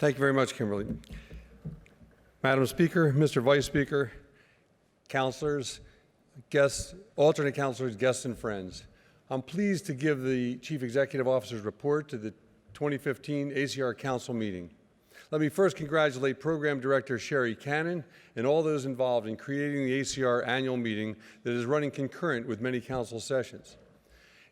Thank you very much, Kimberly. Madam Speaker, Mr. Vice Speaker, counselors, guests, alternate counselors, guests, and friends. I'm pleased to give the Chief Executive Officer's report to the 2015 ACR Council meeting. Let me first congratulate Program Director Sherry Cannon and all those involved in creating the ACR annual meeting that is running concurrent with many council sessions.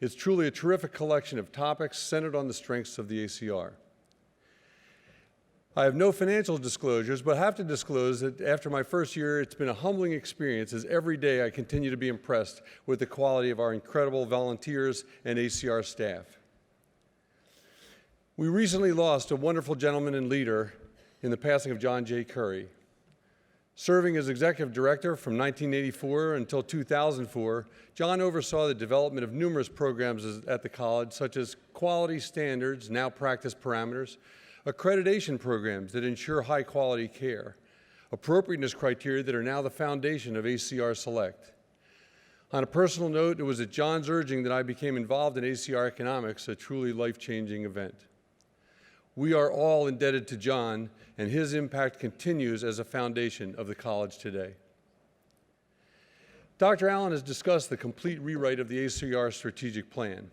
It's truly a terrific collection of topics centered on the strengths of the ACR. I have no financial disclosures, but have to disclose that after my first year, it's been a humbling experience as every day I continue to be impressed with the quality of our incredible volunteers and ACR staff. We recently lost a wonderful gentleman and leader in the passing of John J. Curry. Serving as executive director from 1984 until 2004, John oversaw the development of numerous programs at the college, such as quality standards, now practice parameters, accreditation programs that ensure high-quality care, appropriateness criteria that are now the foundation of ACR Select. On a personal note, it was at John's urging that I became involved in ACR Economics, a truly life-changing event. We are all indebted to John, and his impact continues as a foundation of the college today. Dr. Allen has discussed the complete rewrite of the ACR strategic plan.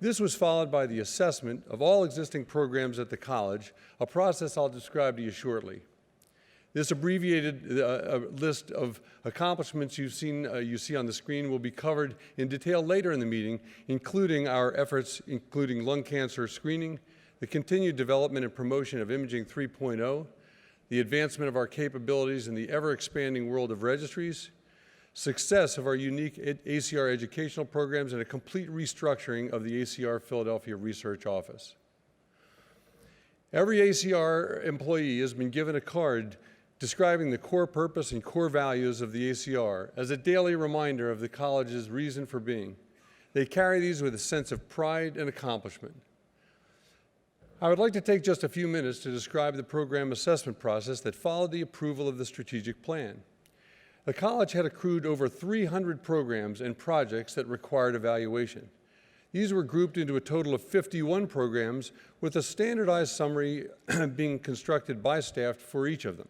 This was followed by the assessment of all existing programs at the college, a process I'll describe to you shortly. This abbreviated list of accomplishments you see on the screen will be covered in detail later in the meeting, including our efforts including lung cancer screening, the continued development and promotion of Imaging 3.0, the advancement of our capabilities in the ever-expanding world of registries, success of our unique ACR educational programs, and a complete restructuring of the ACR Philadelphia Research Office. Every ACR employee has been given a card describing the core purpose and core values of the ACR as a daily reminder of the college's reason for being. They carry these with a sense of pride and accomplishment. I would like to take just a few minutes to describe the program assessment process that followed the approval of the strategic plan. The college had accrued over 300 programs and projects that required evaluation. These were grouped into a total of 51 programs with a standardized summary being constructed by staff for each of them.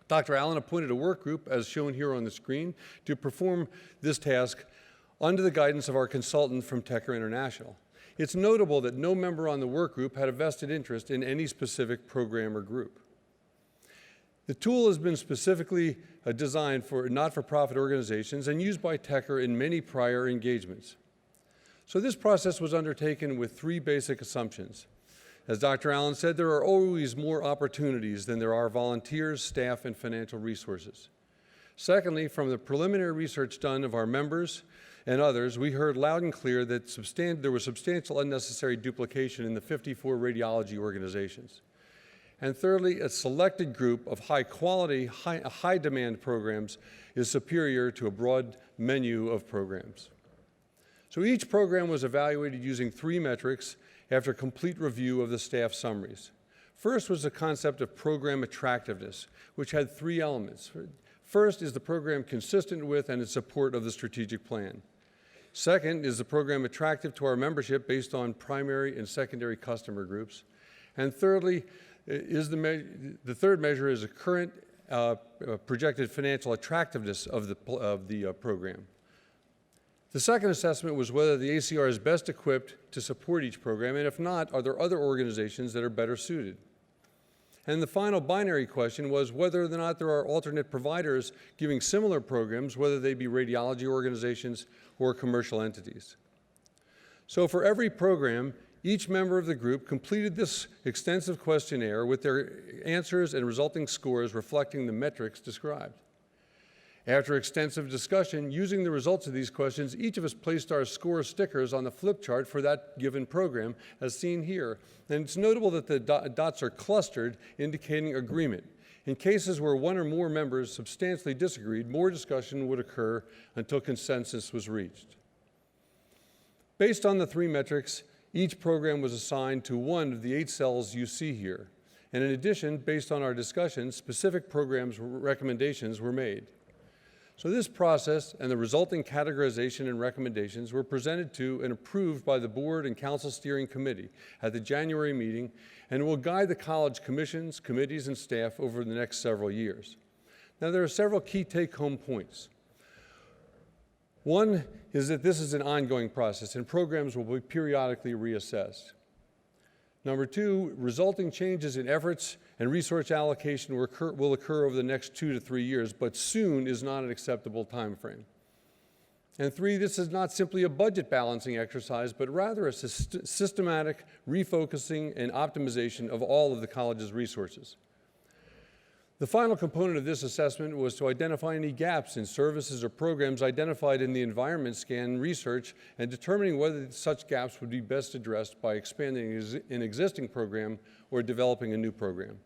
Dr. Allen appointed a work group, as shown here on the screen, to perform this task under the guidance of our consultant from TECR International. It's notable that no member on the work group had a vested interest in any specific program or group. The tool has been specifically designed for not-for-profit organizations and used by TECR in many prior engagements. So this process was undertaken with three basic assumptions. As Dr. Allen said, there are always more opportunities than there are volunteers, staff, and financial resources. Secondly, from the preliminary research done of our members and others, we heard loud and clear that there was substantial unnecessary duplication in the 54 radiology organizations. And thirdly, a selected group of high-quality, high-demand programs is superior to a broad menu of programs. So each program was evaluated using three metrics after complete review of the staff summaries. First was the concept of program attractiveness, which had three elements. First, is the program consistent with and in support of the strategic plan? Second, is the program attractive to our membership based on primary and secondary customer groups? And thirdly, the third measure is the current projected financial attractiveness of the program. The second assessment was whether the ACR is best equipped to support each program, and if not, are there other organizations that are better suited? And the final binary question was whether or not there are alternate providers giving similar programs, whether they be radiology organizations or commercial entities. So for every program, each member of the group completed this extensive questionnaire with their answers and resulting scores reflecting the metrics described. After extensive discussion, using the results of these questions, each of us placed our score stickers on the flip chart for that given program, as seen here. And it's notable that the dots are clustered, indicating agreement. In cases where one or more members substantially disagreed, more discussion would occur until consensus was reached. Based on the three metrics, each program was assigned to one of the 8 cells you see here. And in addition, based on our discussion, specific programs recommendations were made. So this process and the resulting categorization and recommendations were presented to and approved by the Board and Council Steering Committee at the January meeting and will guide the college commissions, committees, and staff over the next several years. Now, there are several key take-home points. One is that this is an ongoing process and programs will be periodically reassessed. Number two, resulting changes in efforts and resource allocation will occur over the next 2 to 3 years, but soon is not an acceptable time frame. And three, this is not simply a budget balancing exercise, but rather a systematic refocusing and optimization of all of the college's resources. The final component of this assessment was to identify any gaps in services or programs identified in the environment scan research and determining whether such gaps would be best addressed by expanding an existing program or developing a new program.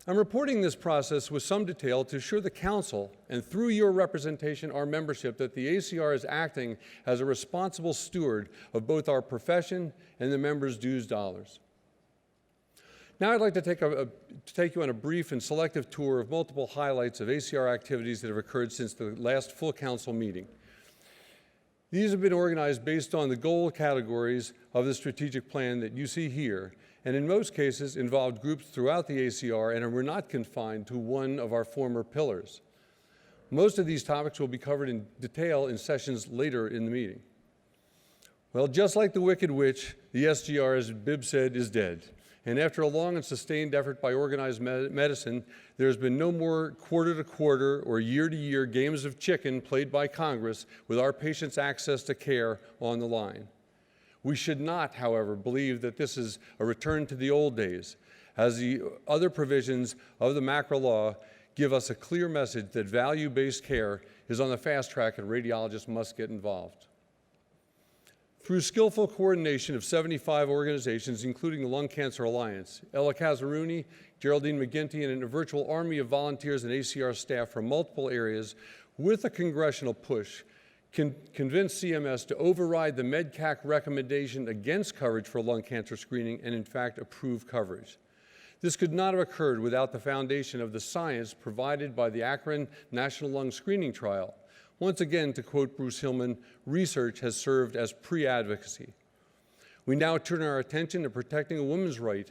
I'm reporting this process with some detail to assure the Council, and through your representation, our membership, that the ACR is acting as a responsible steward of both our profession and the members' dues dollars. Now I'd like to take you on a brief and selective tour of multiple highlights of ACR activities that have occurred since the last full Council meeting. These have been organized based on the goal categories of the strategic plan that you see here, and in most cases involved groups throughout the ACR and were not confined to one of our former pillars. Most of these topics will be covered in detail in sessions later in the meeting. Well, just like the Wicked Witch, the SGR, as Bibb said, is dead. And after a long and sustained effort by organized medicine, there's been no more quarter-to-quarter or year-to-year games of chicken played by Congress with our patients' access to care on the line. We should not, however, believe that this is a return to the old days, as the other provisions of the macro law give us a clear message that value-based care is on the fast track and radiologists must get involved. Through skillful coordination of 75 organizations, including the Lung Cancer Alliance, Ella Kazaruni, Geraldine McGinty, and a virtual army of volunteers and ACR staff from multiple areas, with a congressional push, convinced CMS to override the MedCAC recommendation against coverage for lung cancer screening and, in fact, approve coverage. This could not have occurred without the foundation of the science provided by the Akron National Lung Screening Trial. Once again, to quote Bruce Hillman, research has served as pre-advocacy. We now turn our attention to protecting a woman's right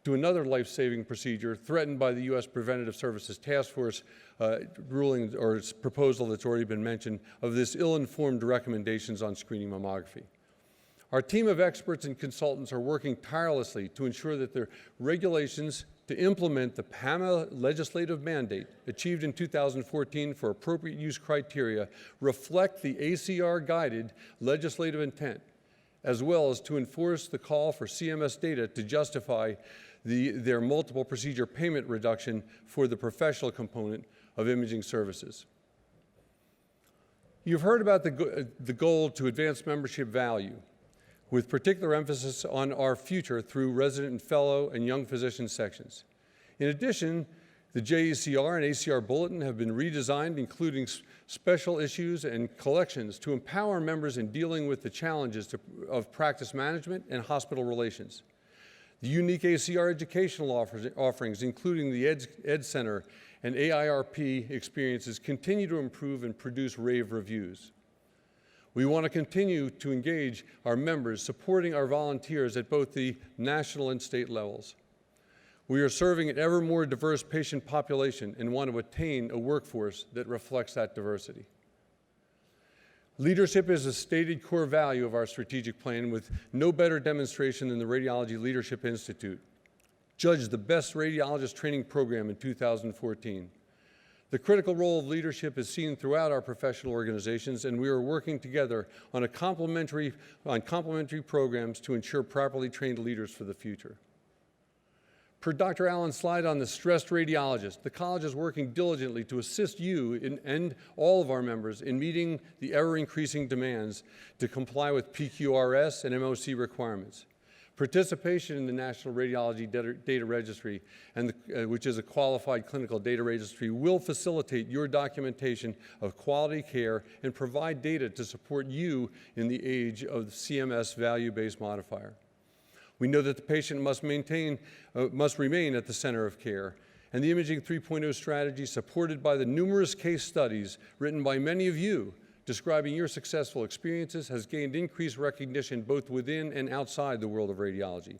to another life-saving procedure threatened by the U.S. Preventative Services Task Force ruling or proposal that's already been mentioned of this ill-informed recommendations on screening mammography. Our team of experts and consultants are working tirelessly to ensure that the regulations to implement the PAMA legislative mandate achieved in 2014 for appropriate use criteria reflect the ACR-guided legislative intent, as well as to enforce the call for CMS data to justify their multiple procedure payment reduction for the professional component of imaging services. You've heard about the goal to advance membership value, with particular emphasis on our future through resident and fellow and young physician sections. In addition, the JACR and ACR Bulletin have been redesigned, including special issues and collections to empower members in dealing with the challenges of practice management and hospital relations. The unique ACR educational offerings, including the Ed Center and AIRP experiences, continue to improve and produce rave reviews. We want to continue to engage our members, supporting our volunteers at both the national and state levels. We are serving an ever more diverse patient population and want to attain a workforce that reflects that diversity. Leadership is a stated core value of our strategic plan, with no better demonstration than the Radiology Leadership Institute, judged the best radiologist training program in 2014. The critical role of leadership is seen throughout our professional organizations, and we are working together on complementary programs to ensure properly trained leaders for the future. Per Dr. Allen's slide on the stressed radiologist, the college is working diligently to assist you and all of our members in meeting the ever-increasing demands to comply with PQRS and MOC requirements. Participation in the National Radiology Data Registry, which is a qualified clinical data registry, will facilitate your documentation of quality care and provide data to support you in the age of the CMS value-based modifier. We know that the patient must remain at the center of care, and the Imaging 3.0 strategy, supported by the numerous case studies written by many of you describing your successful experiences, has gained increased recognition both within and outside the world of radiology.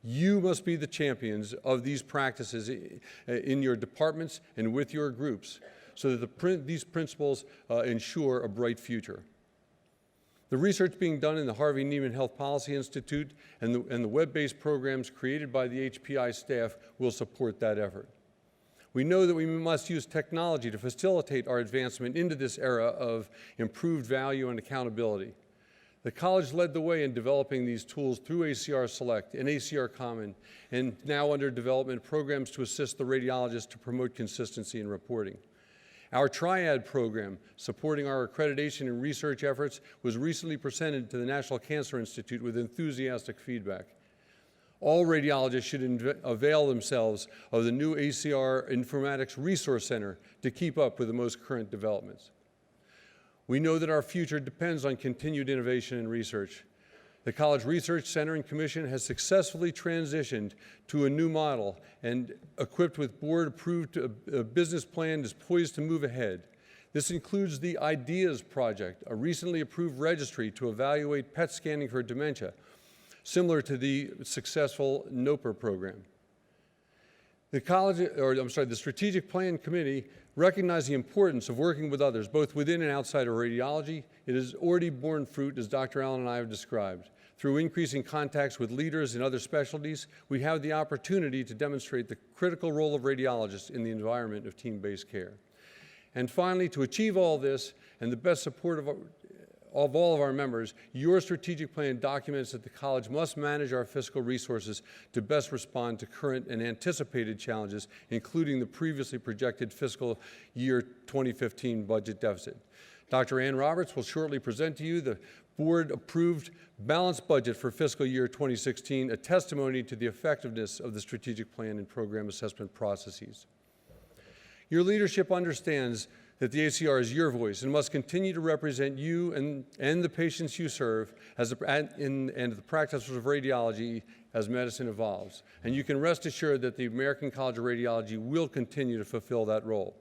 You must be the champions of these practices in your departments and with your groups so that these principles ensure a bright future. The research being done in the Harvey Neiman Health Policy Institute and the web-based programs created by the HPI staff will support that effort. We know that we must use technology to facilitate our advancement into this era of improved value and accountability. The college led the way in developing these tools through ACR Select and ACR Common, and now under development programs to assist the radiologists to promote consistency in reporting. Our Triad program, supporting our accreditation and research efforts, was recently presented to the National Cancer Institute with enthusiastic feedback. All radiologists should avail themselves of the new ACR Informatics Resource Center to keep up with the most current developments. We know that our future depends on continued innovation and research. The College Research Center and Commission has successfully transitioned to a new model and, equipped with board-approved business plan, is poised to move ahead. This includes the IDEAS project, a recently approved registry to evaluate PET scanning for dementia, similar to the successful NOPR program. The Strategic Plan Committee recognized the importance of working with others, both within and outside of radiology. It has already borne fruit, as Dr. Allen and I have described. Through increasing contacts with leaders in other specialties, we have the opportunity to demonstrate the critical role of radiologists in the environment of team-based care. And finally, to achieve all this and the best support of all of our members, your strategic plan documents that the college must manage our fiscal resources to best respond to current and anticipated challenges, including the previously projected fiscal year 2015 budget deficit. Dr. Ann Roberts will shortly present to you the board-approved balanced budget for fiscal year 2016, a testimony to the effectiveness of the strategic plan and program assessment processes. Your leadership understands that the ACR is your voice and must continue to represent you and the patients you serve and the practices of radiology as medicine evolves. And you can rest assured that the American College of Radiology will continue to fulfill that role.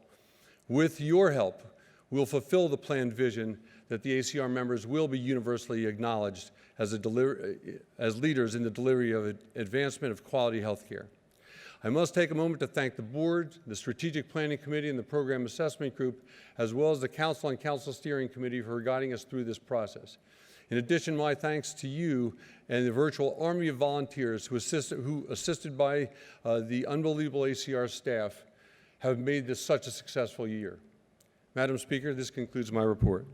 With your help, we'll fulfill the planned vision that the ACR members will be universally acknowledged as leaders in the delivery of advancement of quality health care. I must take a moment to thank the board, the Strategic Planning Committee, and the Program Assessment Group, as well as the Council and Council Steering Committee for guiding us through this process. In addition, my thanks to you and the virtual army of volunteers who assisted by the unbelievable ACR staff, have made this such a successful year. Madam Speaker, this concludes my report.